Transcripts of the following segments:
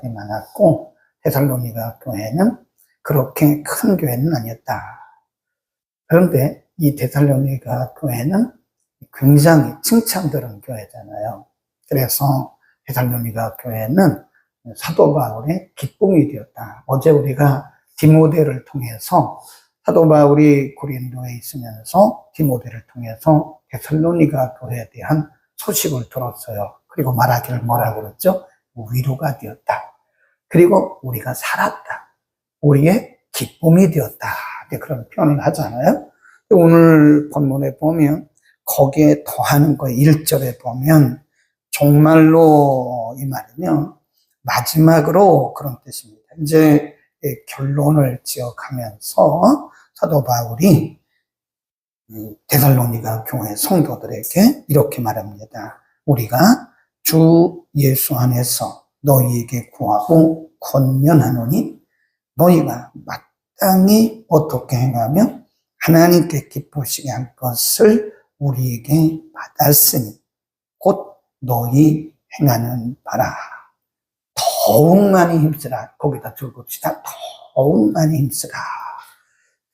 많았고 데살로니가 교회는 그렇게 큰 교회는 아니었다. 그런데 이 데살로니가 교회는 굉장히 칭찬들은 교회잖아요. 그래서 데살로니가 교회는 사도 바울의 기쁨이 되었다. 어제 우리가 디모데를 통해서 사도 바울이 고린도에 있으면서 디모데를 통해서 데살로니가 교회에 대한 소식을 들었어요. 그리고 말하기를 뭐라고 그랬죠? 위로가 되었다. 그리고 우리가 살았다. 우리의 기쁨이 되었다. 그런 표현을 하잖아요. 오늘 본문에 보면 거기에 더하는 거 1절에 보면 정말로 이 말은요. 마지막으로 그런 뜻입니다. 이제 결론을 지어가면서 사도 바울이 데살로니가 교회 성도들에게 이렇게 말합니다. 우리가 주 예수 안에서 너희에게 구하고 권면하노니 너희가 마땅히 어떻게 행하며 하나님께 기쁘시게 할 것을 우리에게 받았으니 곧 너희 행하는 바라. 더욱 많이 힘쓰라. 거기다 줄봅시다. 더욱 많이 힘쓰라.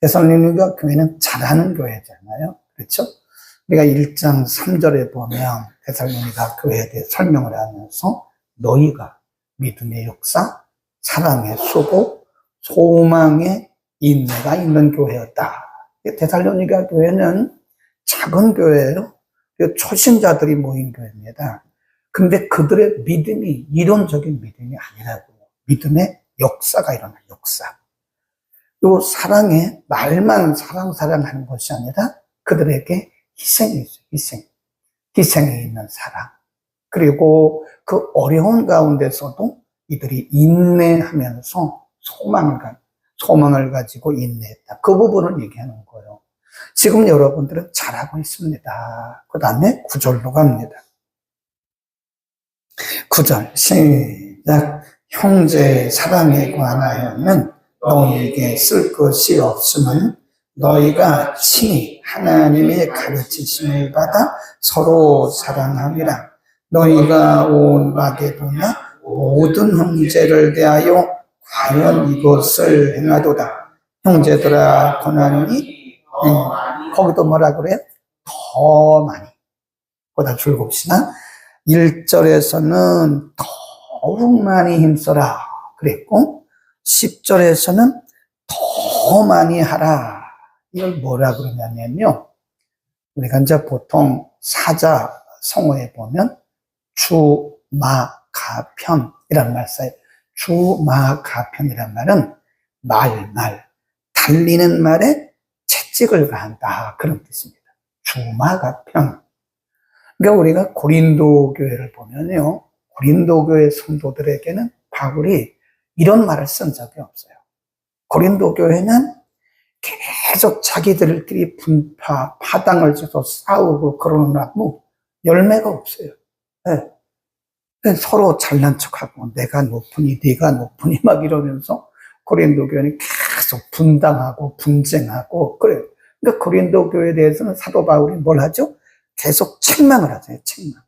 데살로니가 교회는 잘하는 교회잖아요. 그렇죠? 우리가 1장 3절에 보면 데살로니가 교회에 대해 설명을 하면서 너희가 믿음의 역사, 사랑의 수고, 소망의 인내가 있는 교회였다. 데살로니가 교회는 작은 교회예요. 초신자들이 모인 교회입니다. 근데 그들의 믿음이 이론적인 믿음이 아니라고요. 믿음의 역사가 일어나요. 역사. 요 사랑에 말만 사랑하는 것이 아니라 그들에게 희생이 있어요. 희생이 있는 사랑. 그리고 그 어려운 가운데서도 이들이 인내하면서 소망을 가지고 인내했다. 그 부분을 얘기하는 거예요. 지금 여러분들은 잘하고 있습니다. 그 다음에 9절로 갑니다. 9절 시작. 형제 사랑에 관하여는 너희에게 쓸 것이 없음은 너희가 친히 하나님의 가르치심을 받아 서로 사랑함이라. 너희가 온 마게도냐 모든 형제를 대하여 과연 이것을 행하도다. 형제들아 권하노니 거기도 뭐라 그래요? 더 많이. 보다 줄봅시다. 1절에서는 더욱 많이 힘써라 그랬고 10절에서는 더 많이 하라. 이걸 뭐라 그러냐면요. 우리가 이제 보통 사자 성어에 보면 주마가편이라는 말 써요. 주마가편이란 말은 달리는 말에 채찍을 가한다. 그런 뜻입니다. 주마가편. 그러니까 우리가 고린도 교회를 보면요. 고린도 교회 성도들에게는 바울이 이런 말을 쓴 적이 없어요. 고린도 교회는 계속 자기들끼리 파당을 쳐서 싸우고 그러느라고 열매가 없어요. 네. 서로 잘난 척하고 내가 높으니 네가 높으니 막 이러면서 고린도 교회는 계속 분당하고 분쟁하고 그래요. 그러니까 고린도 교회에 대해서는 사도 바울이 뭘 하죠? 계속 책망을 하잖아요. 책망.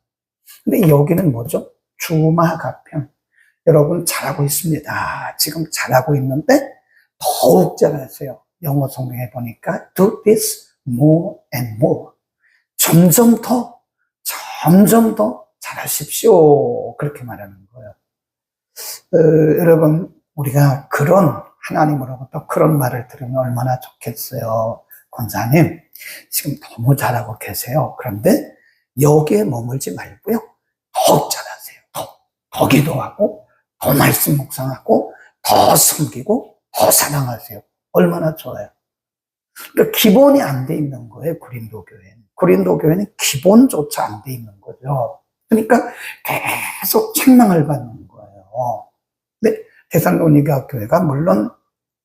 근데 여기는 뭐죠? 주마가편. 여러분 잘하고 있습니다. 지금 잘하고 있는데 더욱 잘하세요. 영어 성경에 보니까 do this more and more. 점점 더 잘하십시오. 그렇게 말하는 거예요. 여러분 우리가 그런 하나님으로부터 그런 말을 들으면 얼마나 좋겠어요. 권사님 지금 너무 잘하고 계세요. 그런데 여기에 머물지 말고요. 더욱 잘하세요. 더 기도하고 더 말씀 묵상하고 더 섬기고 더 사랑하세요. 얼마나 좋아요. 그러니까 기본이 안 돼 있는 거예요. 고린도 교회는. 고린도 교회는 기본조차 안 돼 있는 거죠. 그러니까 계속 책망을 받는 거예요. 근데 데살로니가 교회가 물론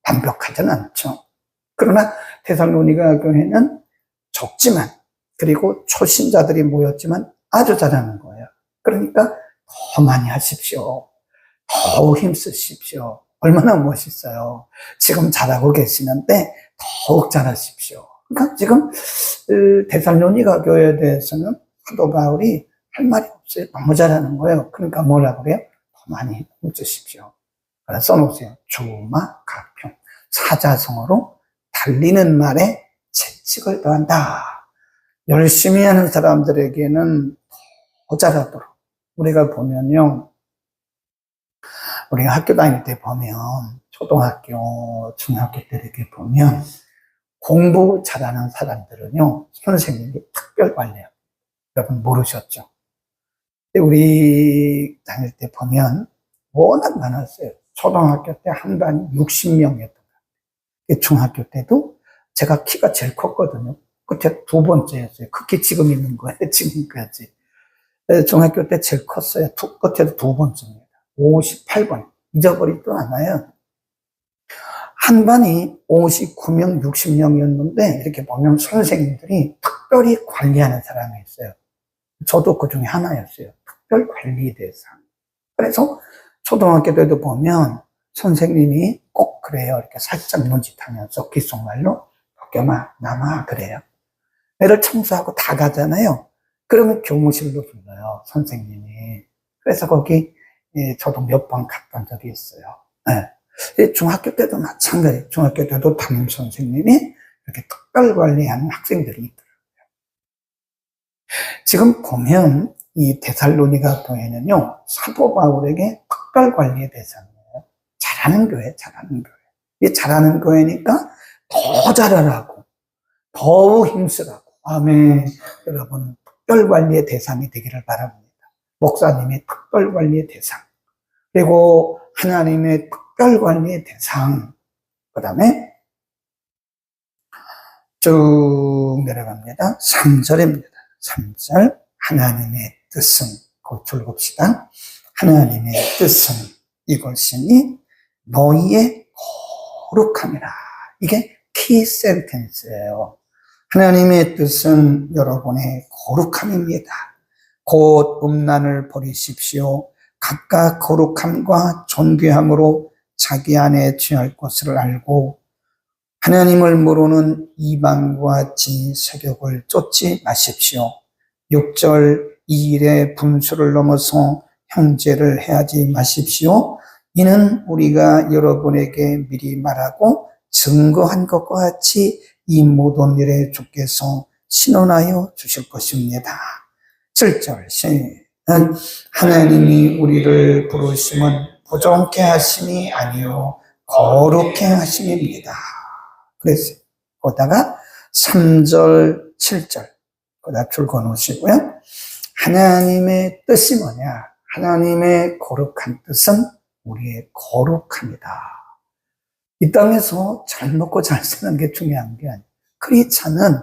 완벽하진 않죠. 그러나 데살로니가 교회는 적지만 그리고 초신자들이 모였지만 아주 잘하는 거예요. 그러니까 더 많이 하십시오. 더욱 힘쓰십시오. 얼마나 멋있어요. 지금 잘하고 계시는데 더욱 잘하십시오. 그러니까 지금 데살로니가 교회에 대해서는 사도 바울이 할 말이 없어요. 너무 잘하는 거예요. 그러니까 뭐라 그래요? 더 많이 훔치십시오. 써놓으세요. 주마가평. 사자성어로 달리는 말에 채찍을 더한다. 열심히 하는 사람들에게는 더 잘하도록. 우리가 보면요, 우리가 학교 다닐 때 보면, 초등학교, 중학교 때 이렇게 보면, 공부 잘하는 사람들은요, 선생님이 특별 관리해요. 여러분 모르셨죠? 우리 다닐 때 보면 워낙 많았어요. 초등학교 때 한 반 60명이었던 거예요. 중학교 때도 제가 키가 제일 컸거든요. 끝에 두 번째였어요. 그게 지금 있는 거예요. 지금까지. 중학교 때 제일 컸어요. 끝에도 두 번째입니다. 58번. 잊어버리지도 않아요. 한 반이 59명, 60명이었는데 이렇게 보면 선생님들이 특별히 관리하는 사람이 있어요. 저도 그 중에 하나였어요. 특별 관리 대상. 그래서 초등학교 때도 보면 선생님이 꼭 그래요. 이렇게 살짝 눈짓하면서 귓속말로 벗겨마, 남아 그래요. 애를 청소하고 다 가잖아요. 그러면 교무실로 불러요. 선생님이. 그래서 거기 저도 몇 번 갔던 적이 있어요. 네. 중학교 때도 마찬가지. 중학교 때도 담임 선생님이 이렇게 특별 관리하는 학생들이 있더라고요. 지금 보면 이 데살로니가 교회는요, 사도 바울에게 특별 관리의 대상이에요. 잘하는 교회, 잘하는 교회. 이 잘하는 교회니까 더 잘하라고, 더욱 힘쓰라고. 아멘. 여러분, 특별 관리의 대상이 되기를 바랍니다. 목사님이 특별 관리의 대상. 그리고 하나님의 특별 관리의 대상. 그 다음에 쭉 내려갑니다. 3절입니다. 3절. 하나님의 뜻은, 곧 읽읍시다. 하나님의 뜻은 이것이니 너희의 거룩함이라. 이게 키 센텐스예요. 하나님의 뜻은 여러분의 거룩함입니다. 곧 음란을 버리십시오. 각각 거룩함과 존귀함으로 자기 안에 취할 것을 알고 하나님을 모르는 이방과 같이 세력을 쫓지 마십시오. 6절 이 일의 분수를 넘어서 형제를 해하지 마십시오. 이는 우리가 여러분에게 미리 말하고 증거한 것과 같이 이 모든 일에 주께서 신원하여 주실 것입니다. 7절 하나님이 우리를 부르심은 부정케 하심이 아니요 거룩케 하심입니다. 그래서 거기다가 3절 7절 거기다 줄 거놓으시고요. 하나님의 뜻이 뭐냐? 하나님의 거룩한 뜻은 우리의 거룩합니다. 이 땅에서 잘 먹고 잘 사는 게 중요한 게 아니에요. 크리스찬은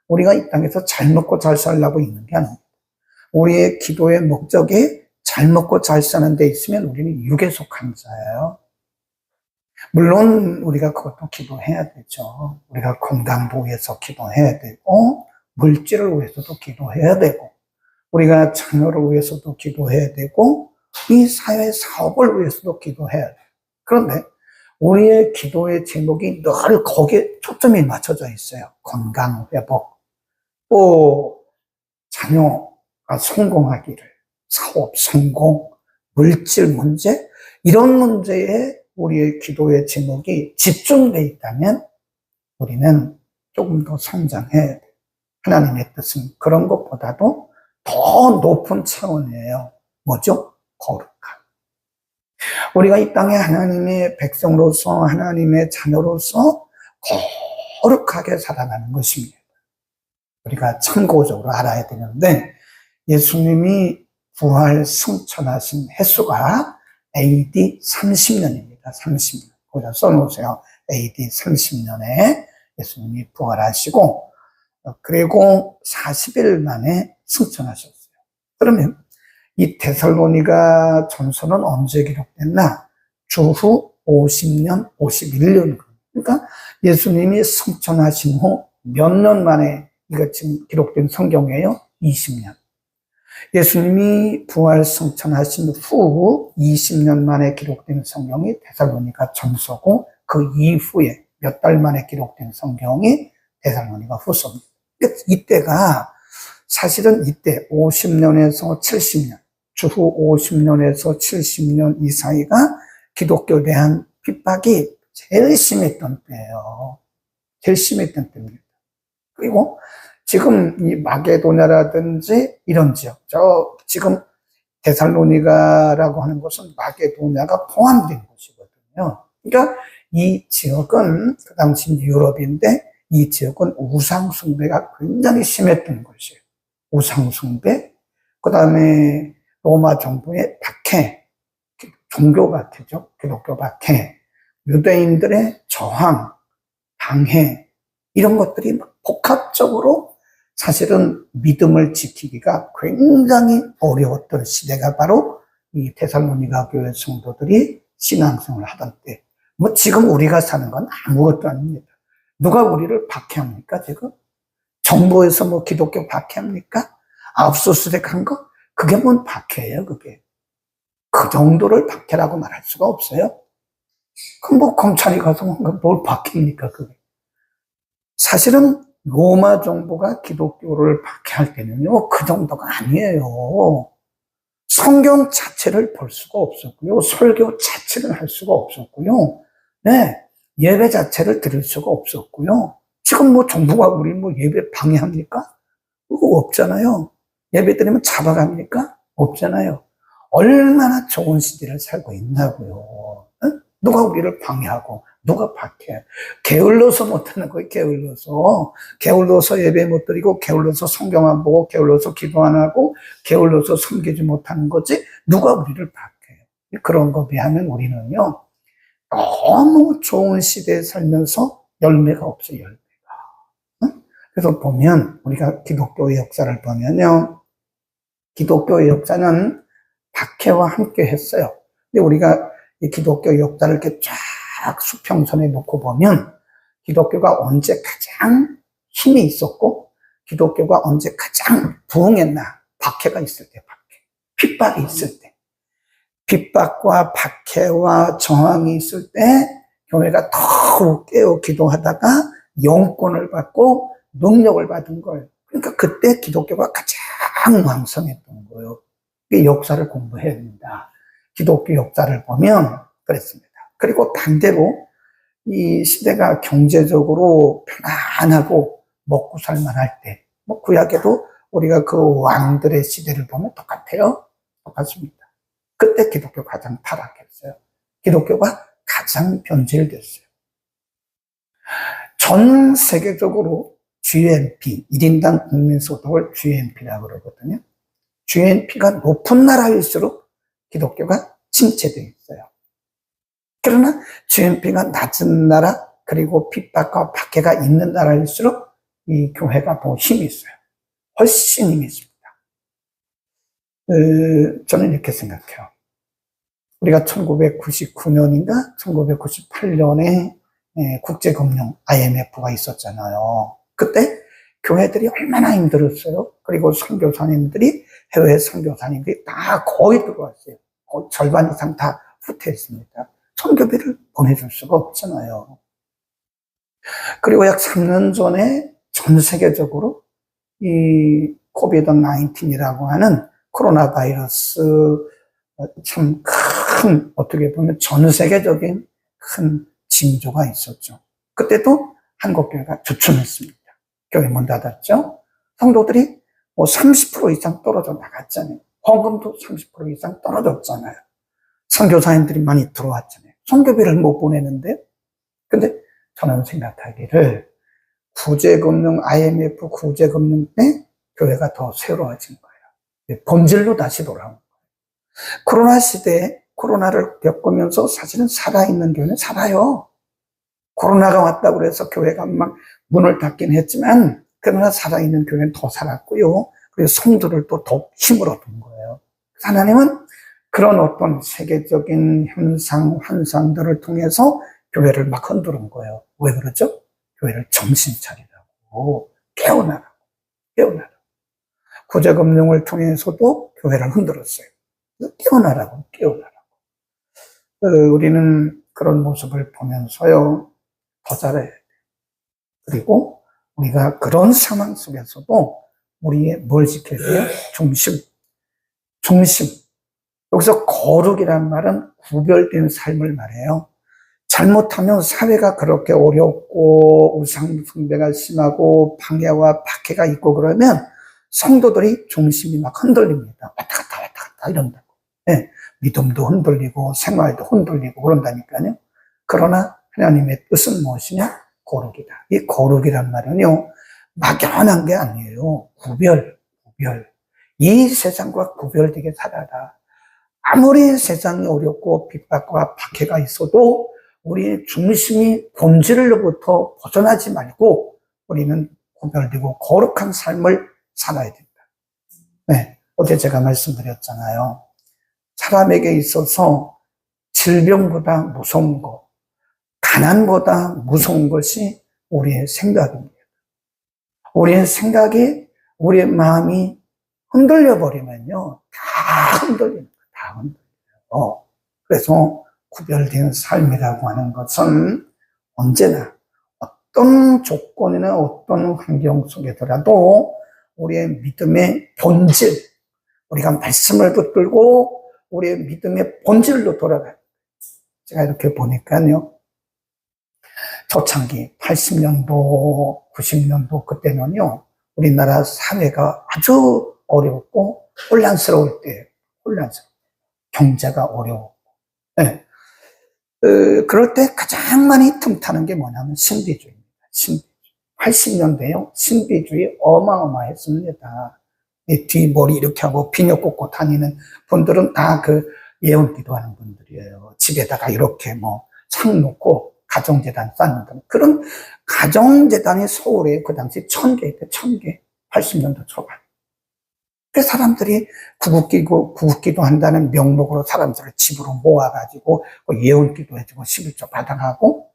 우리가 이 땅에서 잘 먹고 잘 살려고 있는 게 아닙니다. 우리의 기도의 목적이 잘 먹고 잘 사는 데 있으면 우리는 육에 속한 자예요. 물론 우리가 그것도 기도해야 되죠. 우리가 건강도 위해서 기도해야 되고 물질을 위해서도 기도해야 되고 우리가 자녀를 위해서도 기도해야 되고 이 사회 사업을 위해서도 기도해야 돼요. 그런데 우리의 기도의 제목이 늘 거기에 초점이 맞춰져 있어요. 건강 회복, 또 자녀가 성공하기를, 사업 성공, 물질 문제 이런 문제에 우리의 기도의 제목이 집중되어 있다면 우리는 조금 더 성장해야 돼요. 하나님의 뜻은 그런 것보다도 더 높은 차원이에요. 뭐죠? 거룩함. 우리가 이 땅에 하나님의 백성으로서 하나님의 자녀로서 거룩하게 살아가는 것입니다. 우리가 참고적으로 알아야 되는데 예수님이 부활 승천하신 횟수가 AD 30년입니다. 30년. 거기다 써놓으세요. AD 30년에 예수님이 부활하시고 그리고 40일 만에 승천하셨어요. 그러면 이 데살로니가 전서는 언제 기록됐나? 주후 50년, 51년. 그러니까 예수님이 승천하신 후 몇 년 만에 이거 지금 기록된 성경이에요? 20년. 예수님이 부활 승천하신 후 20년 만에 기록된 성경이 데살로니가 전서고 그 이후에 몇 달 만에 기록된 성경이 데살로니가 후서입니다. 이때가 사실은 이때 50년에서 70년 주후 50년에서 70년 이 사이가 기독교에 대한 핍박이 제일 심했던 때예요. 제일 심했던 때입니다. 그리고 지금 이 마게도냐라든지 이런 지역, 지금 데살로니가라고 하는 곳은 마게도냐가 포함된 곳이거든요. 그러니까 이 지역은 그 당시 유럽인데 이 지역은 우상숭배가 굉장히 심했던 곳이에요. 우상숭배, 그 다음에 로마 정부의 박해, 종교 박해죠. 기독교 박해, 유대인들의 저항, 방해, 이런 것들이 막 복합적으로 사실은 믿음을 지키기가 굉장히 어려웠던 시대가 바로 이 데살로니가 교회 성도들이 신앙생활을 하던 때. 뭐 지금 우리가 사는 건 아무것도 아닙니다. 누가 우리를 박해합니까, 지금? 정부에서 뭐 기독교 박해합니까? 압수수색한 거? 그게 뭔 박해예요, 그게. 그 정도를 박해라고 말할 수가 없어요. 그럼 뭐 검찰이 가서 뭘 박해입니까, 그게. 사실은 로마 정부가 기독교를 박해할 때는요, 그 정도가 아니에요. 성경 자체를 볼 수가 없었고요. 설교 자체를 할 수가 없었고요. 네, 예배 자체를 드릴 수가 없었고요. 지금 뭐 정부가 우리 뭐 예배 방해합니까? 그거 없잖아요. 예배 드리면 잡아갑니까? 없잖아요. 얼마나 좋은 시대를 살고 있냐고요. 응? 누가 우리를 방해하고 누가 박해? 게을러서 못하는 거예요. 게을러서 예배 못 드리고 게을러서 성경 안 보고 게을러서 기도 안 하고 게을러서 섬기지 못하는 거지 누가 우리를 박해요? 그런 거 비하면 우리는요 너무 좋은 시대에 살면서 열매가 없어요. 열매가. 응? 그래서 보면 우리가 기독교의 역사를 보면요 기독교의 역사는 박해와 함께 했어요. 근데 우리가 이 기독교 역사를 이렇게 쫙 수평선에 놓고 보면 기독교가 언제 가장 힘이 있었고 기독교가 언제 가장 부흥했나? 박해가 있을 때, 핍박이 있을 때. 핍박과 박해와 저항이 있을 때 교회가 더욱 깨어 기도하다가 영권을 받고 능력을 받은 거예요. 그러니까 그때 기독교가 가장 왕성했던 거예요. 이 역사를 공부해야 됩니다. 기독교 역사를 보면 그랬습니다. 그리고 반대로 이 시대가 경제적으로 편안하고 먹고 살만할 때, 뭐 구약에도 우리가 그 왕들의 시대를 보면 똑같아요. 똑같습니다. 그때 기독교가 가장 타락했어요. 기독교가 가장 변질됐어요. 전 세계적으로 GNP, 1인당 국민소득을 GNP라고 그러거든요. GNP가 높은 나라일수록 기독교가 침체되어 있어요. 그러나 GNP가 낮은 나라, 그리고 핍박과 박해가 있는 나라일수록 이 교회가 더 힘이 있어요. 훨씬 힘이 있습니다. 저는 이렇게 생각해요. 우리가 1999년인가 1998년에 국제금융 IMF가 있었잖아요. 그때 교회들이 얼마나 힘들었어요. 그리고 선교사님들이 해외 선교사님들이 다 거의 들어왔어요. 거의 절반 이상 다 후퇴했습니다. 선교비를 보내줄 수가 없잖아요. 그리고 약 3년 전에 전 세계적으로 이 코비드 19이라고 하는 코로나 바이러스 참 큰 어떻게 보면 전 세계적인 큰 징조가 있었죠. 그때도 한국교회가 주춤했습니다. 교회 문 닫았죠. 성도들이 뭐 30% 이상 떨어져 나갔잖아요. 헌금도 30% 이상 떨어졌잖아요. 선교사님들이 많이 들어왔잖아요. 선교비를 못 보내는데, 근데 저는 생각하기를 구제금융, IMF 구제금융 때 교회가 더 새로워진 거예요. 본질로 다시 돌아온 거예요. 코로나 시대에 코로나를 겪으면서 사실은 살아있는 교회는 살아요. 코로나가 왔다고 해서 교회가 막 문을 닫긴 했지만, 그러나 살아있는 교회는 더 살았고요. 그래서 성도를 또 더 힘을 얻은 거예요. 하나님은 그런 어떤 세계적인 현상, 환상들을 통해서 교회를 막 흔드는 거예요. 왜 그러죠? 교회를 정신 차리라고, 깨어나라고. 구제금융을 통해서도 교회를 흔들었어요. 깨어나라고. 우리는 그런 모습을 보면서요, 더 잘해야 돼요. 그리고 우리가 그런 상황 속에서도 우리의 뭘 지켜야 돼요? 중심. 여기서 거룩이란 말은 구별된 삶을 말해요. 잘못하면 사회가 그렇게 어렵고 우상숭배가 심하고 방해와 박해가 있고 그러면 성도들이 중심이 막 흔들립니다. 왔다 갔다 이런다고. 네, 믿음도 흔들리고 생활도 흔들리고 그런다니까요. 그러나 하나님의 뜻은 무엇이냐? 거룩이다. 이 거룩이란 말은요, 막연한 게 아니에요. 구별. 이 세상과 구별되게 살아라. 아무리 세상이 어렵고 핍박과 박해가 있어도 우리의 중심이 본질로부터 벗어나지 말고 우리는 구별되고 거룩한 삶을 살아야 된다. 네, 어제 제가 말씀드렸잖아요. 사람에게 있어서 질병보다 무서운 것, 가난보다 무서운 것이 우리의 생각입니다. 우리의 생각이, 우리의 마음이 흔들려 버리면요, 다 흔들립니다. 다 흔들려요. 그래서 구별된 삶이라고 하는 것은 언제나 어떤 조건이나 어떤 환경 속에더라도 우리의 믿음의 본질, 우리가 말씀을 붙들고 우리의 믿음의 본질로 돌아가요. 제가 이렇게 보니까요, 초창기 80년도, 90년도 그때는요, 우리나라 사회가 아주 어렵고 혼란스러울 때, 경제가 어려워. 네. 그럴 때 가장 많이 틈타는 게 뭐냐면 신비주의입니다. 80년대요. 신비주의 어마어마했습니다. 뒷머리 이렇게 하고 비녀 꽂고 다니는 분들은 다 그 예언 기도하는 분들이에요. 집에다가 이렇게 상 놓고 가정재단 쌓는 분. 그런 가정재단이 서울에 그 당시 1000개, 1000개. 80년도 초반. 그 사람들이 구국기도 한다는 명목으로 사람들을 집으로 모아가지고 예언기도 해주고 11조 받아가고.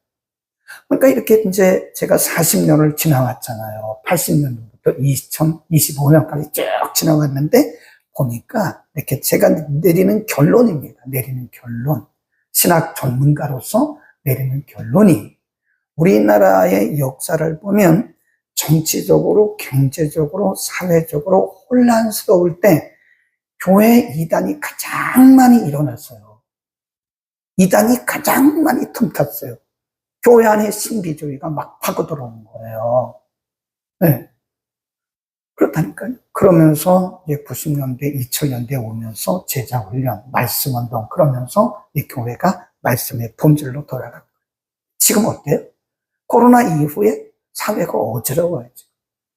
그러니까 이렇게 이제 제가 40년을 지나왔잖아요. 80년부터 2025년까지 쭉 지나왔는데 보니까 이렇게 제가 내리는 결론입니다. 내리는 결론. 신학 전문가로서 내리는 결론이 우리나라의 역사를 보면 정치적으로, 경제적으로, 사회적으로 혼란스러울 때 교회 이단이 가장 많이 일어났어요. 이단이 가장 많이 틈탔어요. 교회 안에 신비주의가 막 파고들어오는 거예요. 네. 그렇다니까요. 그러면서 이제 90년대, 2000년대 오면서 제자훈련, 말씀운동, 그러면서 이 교회가 말씀의 본질로 돌아가고. 지금 어때요? 코로나 이후에 사회가 어지러워요.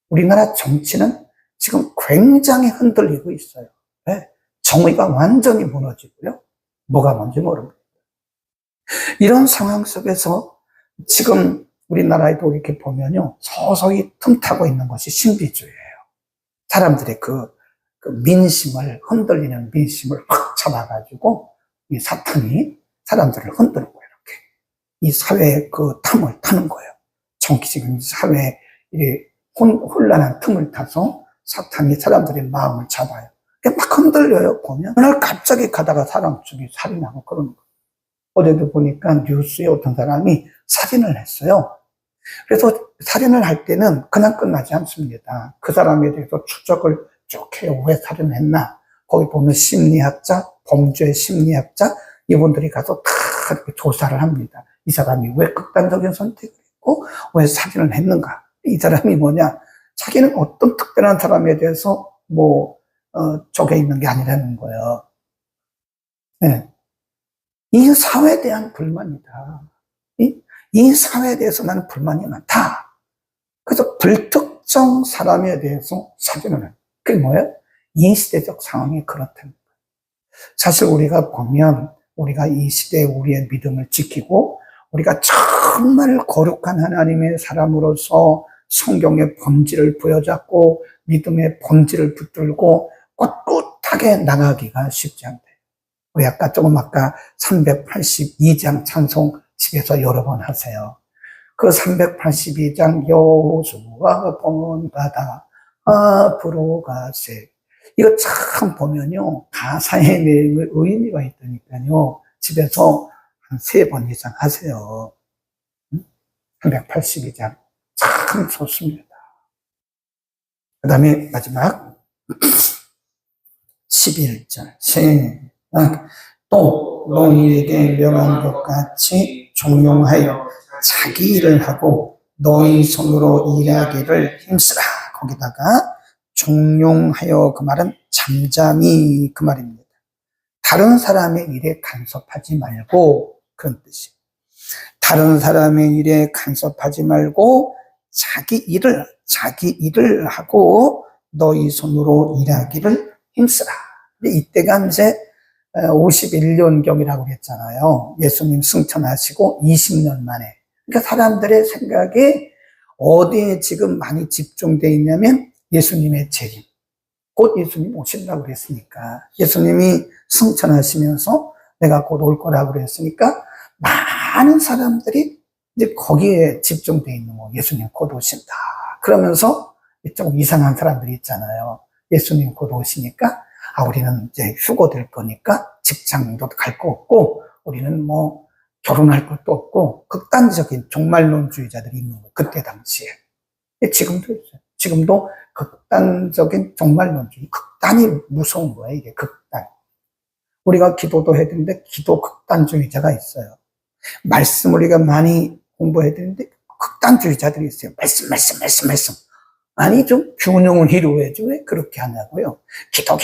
우리나라 정치는 지금 굉장히 흔들리고 있어요. 네? 정의가 완전히 무너지고요. 뭐가 뭔지 모릅니다. 이런 상황 속에서 지금 우리나라에도 이렇게 보면요, 서서히 틈타고 있는 것이 신비주의예요. 사람들의 그 민심을, 흔들리는 민심을 확 잡아가지고 이 사탄이 사람들을 흔들고 이렇게 이 사회의 그 틈을 타는 거예요. 정치적인 사회의 혼란한 틈을 타서 사탄이 사람들의 마음을 잡아요. 막 흔들려요, 보면. 오늘 갑자기 가다가 사람 죽이 살인하고 그러는 거예요. 어제도 보니까 뉴스에 어떤 사람이 살인을 했어요. 그래서 살인을 할 때는 그냥 끝나지 않습니다. 그 사람에 대해서 추적을 쭉 해요. 왜 살인을 했나? 거기 보면 심리학자, 범죄 심리학자, 이분들이 가서 다 이렇게 조사를 합니다. 이 사람이 왜 극단적인 선택을 했고, 왜 살인을 했는가? 이 사람이 뭐냐? 자기는 어떤 특별한 사람에 대해서 적에 있는 게 아니라는 거예요. 네. 이 사회에 대한 불만이다. 이 사회에 대해서 나는 불만이 많다. 그래서 불특정 사람에 대해서 살인을 해요. 그게 뭐예요? 이 시대적 상황이 그렇다는 거예요. 사실 우리가 보면 우리가 이 시대에 우리의 믿음을 지키고 우리가 정말 거룩한 하나님의 사람으로서 성경의 본질을 부여잡고 믿음의 본질을 붙들고 꿋꿋하게 나가기가 쉽지 않대요. 우리 아까 382장 찬송 집에서 여러 번 하세요. 그 382장 여호수아 본 바다 앞으로 가세. 이거 참 보면요, 가사의 내용의 의미가 있다니까요. 집에서 한 3번 이상 하세요. 382장 참 좋습니다. 그 다음에 마지막 11절 또 너희에게 명한 것 같이 종용하여 자기 일을 하고 너희 손으로 일하기를 힘쓰라. 거기다가 종용하여 그 말은 잠잠히 그 말입니다. 다른 사람의 일에 간섭하지 말고 그런 뜻이에요. 다른 사람의 일에 간섭하지 말고 자기 일을 하고 너희 손으로 일하기를 힘쓰라. 이때가 이제 51년경이라고 그랬잖아요. 예수님 승천하시고 20년 만에. 그러니까 사람들의 생각이 어디에 지금 많이 집중되어 있냐면 예수님의 재림. 곧 예수님 오신다고 그랬으니까. 예수님이 승천하시면서 내가 곧 올 거라고 그랬으니까 많은 사람들이 이제 거기에 집중되어 있는 거. 예수님 곧 오신다. 그러면서 좀 이상한 사람들이 있잖아요. 예수님 곧 오시니까 우리는 이제 휴고될 거니까 직장도 갈 거 없고 우리는 뭐 결혼할 것도 없고 극단적인 종말론주의자들이 있는 거예요. 그때 당시에. 지금도 있어요. 지금도 극단적인 종말론주의. 극단이 무서운 거예요. 이게 극단. 우리가 기도도 해야 되는데 기도 극단주의자가 있어요. 말씀 우리가 많이 공부해야 되는데 극단주의자들이 있어요. 말씀. 아니 좀 균형을 이루어야지 왜 그렇게 하냐고요. 기도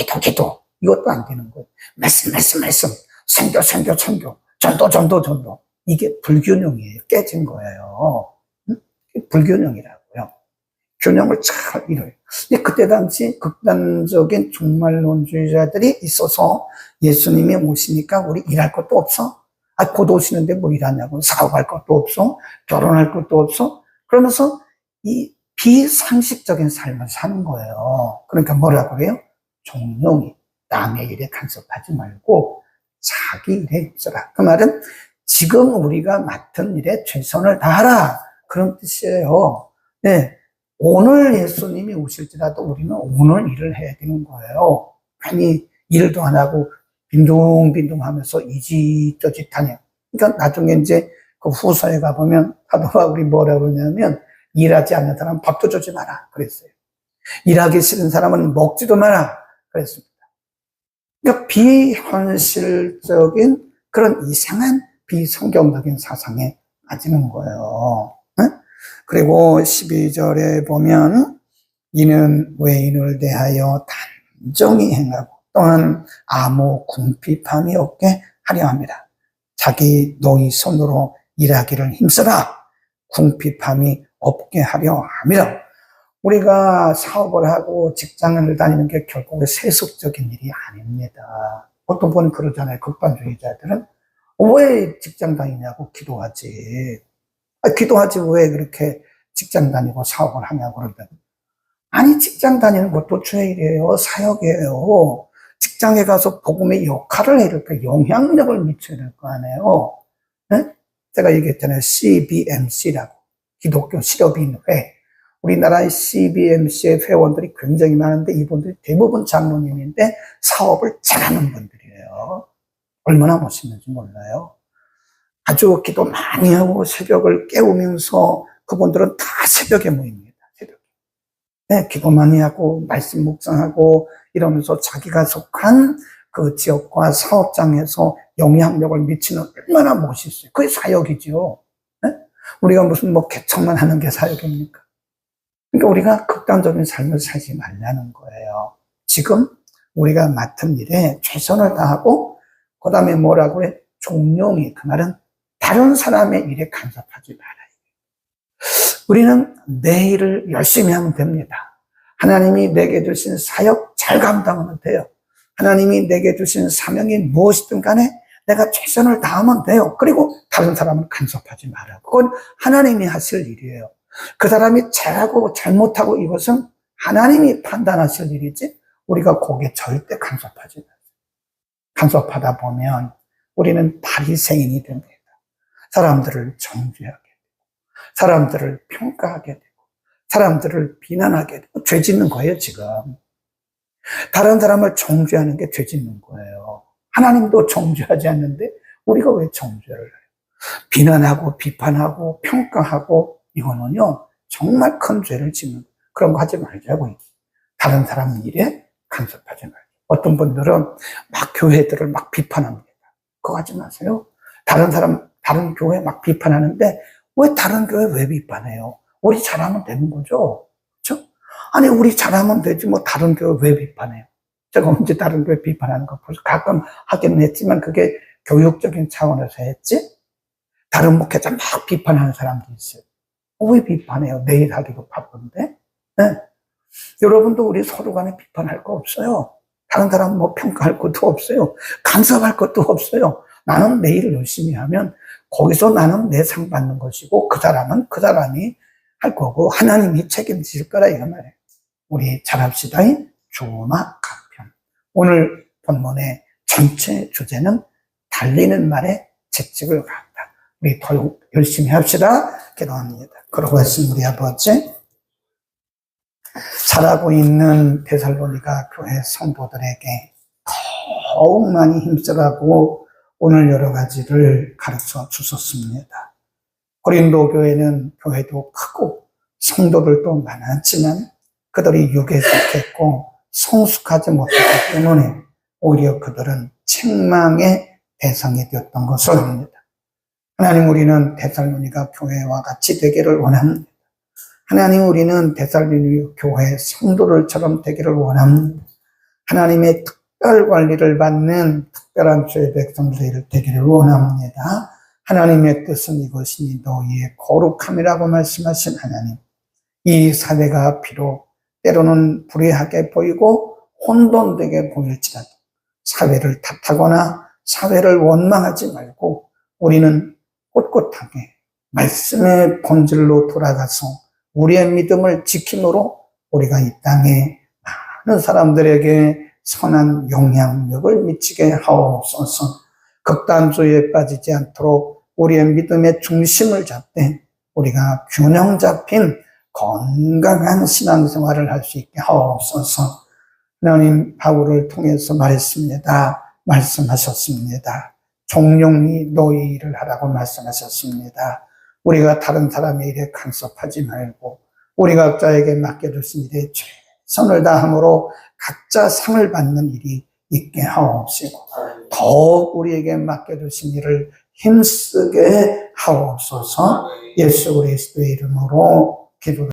이것도 안 되는 거예요. 말씀 선교 전도 이게 불균형이에요. 깨진 거예요. 불균형이라고요. 균형을 잘 이뤄요. 그때 당시 극단적인 종말론주의자들이 있어서 예수님이 오시니까 우리 일할 것도 없어? 곧 오시는데 뭐 일하냐고. 사업할 것도 없어? 결혼할 것도 없어? 그러면서 이 비상식적인 삶을 사는 거예요. 그러니까 뭐라고 그래요? 종용이 남의 일에 간섭하지 말고 자기 일에 힘써라. 그 말은 지금 우리가 맡은 일에 최선을 다하라. 그런 뜻이에요. 네. 오늘 예수님이 오실지라도 우리는 오늘 일을 해야 되는 거예요. 괜히 일도 안 하고 빈둥빈둥 하면서 이짓저짓 하냐. 그러니까 나중에 이제 그 후서에 가보면 사도 바울이 뭐라고 그러냐면 일하지 않는 사람은 밥도 주지 마라. 그랬어요. 일하기 싫은 사람은 먹지도 마라. 그랬습니다. 그러니까 비현실적인 그런 이상한 비성경적인 사상에 빠지는 거예요. 그리고 12절에 보면 이는 외인을 대하여 단정히 행하고 또한 아무 궁핍함이 없게 하려 합니다. 자기 너희 손으로 일하기를 힘써라. 궁핍함이 없게 하려 합니다. 우리가 사업을 하고 직장을 다니는 게 결국 세속적인 일이 아닙니다. 어떤 분은 그러잖아요. 극단주의자들은 왜 직장 다니냐고 기도하지. 기도하지 왜 그렇게 직장 다니고 사업을 하냐고 그러더니 아니 직장 다니는 것도 죄일이에요. 사역이에요. 직장에 가서 복음의 역할을 해야 될 거, 영향력을 미쳐야 될 거 아니에요. 네? 제가 얘기했잖아요. CBMC라고. 기독교 실업인회. 우리나라의 CBMC의 회원들이 굉장히 많은데 이분들이 대부분 장로님인데 사업을 잘하는 분들이에요. 얼마나 멋있는지 몰라요. 아주 기도 많이 하고 새벽을 깨우면서 그분들은 다 새벽에 모입니다. 새벽에. 네, 기도 많이 하고 말씀 묵상하고 이러면서 자기가 속한 그 지역과 사업장에서 영향력을 미치는 얼마나 멋있어요. 그게 사역이죠. 네? 우리가 무슨 뭐 개척만 하는 게 사역입니까? 그러니까 우리가 극단적인 삶을 살지 말라는 거예요. 지금 우리가 맡은 일에 최선을 다하고 그 다음에 뭐라고 그래? 종용이. 그 말은 다른 사람의 일에 간섭하지 말아요. 우리는 내 일을 열심히 하면 됩니다. 하나님이 내게 주신 사역 잘 감당하면 돼요. 하나님이 내게 주신 사명이 무엇이든 간에 내가 최선을 다하면 돼요. 그리고 다른 사람을 간섭하지 마라. 그건 하나님이 하실 일이에요. 그 사람이 잘하고 잘못하고 이것은 하나님이 판단하실 일이지 우리가 거기에 절대 간섭하지 마세요. 간섭하다 보면 우리는 바리새인이 됩니다. 사람들을 정죄하게 되고 사람들을 평가하게 되고 사람들을 비난하게 되고 죄 짓는 거예요. 지금 다른 사람을 정죄하는 게 죄 짓는 거예요. 하나님도 정죄하지 않는데 우리가 왜 정죄를 해요? 비난하고 비판하고 평가하고 이거는요 정말 큰 죄를 짓는 거예요. 그런 거 하지 말자고. 다른 사람 일에 간섭하지 말고 어떤 분들은 막 교회들을 막 비판합니다. 그거 하지 마세요. 다른 교회 막 비판하는데 왜 다른 교회 왜 비판해요? 우리 잘하면 되는 거죠. 그렇죠? 아니 우리 잘하면 되지 뭐 다른 교회 왜 비판해요? 제가 언제 다른 교회 비판하는 거 가끔 하기는 했지만 그게 교육적인 차원에서 했지. 다른 목회자 막 비판하는 사람도 있어요. 왜 비판해요? 내일 하기도 바쁜데. 네. 여러분도 우리 서로 간에 비판할 거 없어요. 다른 사람 뭐 평가할 것도 없어요. 간섭할 것도 없어요. 나는 내일 열심히 하면 거기서 나는 내 상 받는 것이고 그 사람은 그 사람이 할 거고 하나님이 책임질 거라 이거 말이에요. 우리 잘합시다. 주나 가편. 오늘 본문의 전체 주제는 달리는 말에 채찍을 갖다. 우리 더 열심히 합시다. 기도합니다. 그러고 하신 우리 아버지, 잘하고 있는 데살로니가 교회 성도들에게 더욱 많이 힘써가고 오늘 여러 가지를 가르쳐 주셨습니다. 고린도 교회는 교회도 크고 성도들도 많았지만 그들이 육에 속했고 성숙하지 못했기 때문에 오히려 그들은 책망의 대상이 되었던 것을 압니다. 하나님, 우리는 데살로니가 교회와 같이 되기를 원합니다. 하나님, 우리는 데살로니가 교회 성도들처럼 되기를 원합니다. 하나님의 특별 관리를 받는 특별한 주의 백성들이 되기를 원합니다. 하나님의 뜻은 이것이니 너희의 거룩함이라고 말씀하신 하나님. 이 사회가 비록 때로는 불의하게 보이고 혼돈되게 보일지라도 사회를 탓하거나 사회를 원망하지 말고 우리는 꼿꼿하게 말씀의 본질로 돌아가서 우리의 믿음을 지킴으로 우리가 이 땅에 많은 사람들에게 선한 영향력을 미치게 하옵소서. 극단주의에 빠지지 않도록 우리의 믿음의 중심을 잡되 우리가 균형 잡힌 건강한 신앙생활을 할 수 있게 하옵소서. 하나님, 바울을 통해서 말씀하셨습니다. 종용이 너희 일을 하라고 말씀하셨습니다. 우리가 다른 사람의 일에 간섭하지 말고 우리 각자에게 맡겨주신 일에 최선을 다함으로 각자 상을 받는 일이 있게 하옵시고 더욱 우리에게 맡겨주신 일을 힘쓰게 하옵소서. 예수 그리스도의 이름으로 기도드립니다.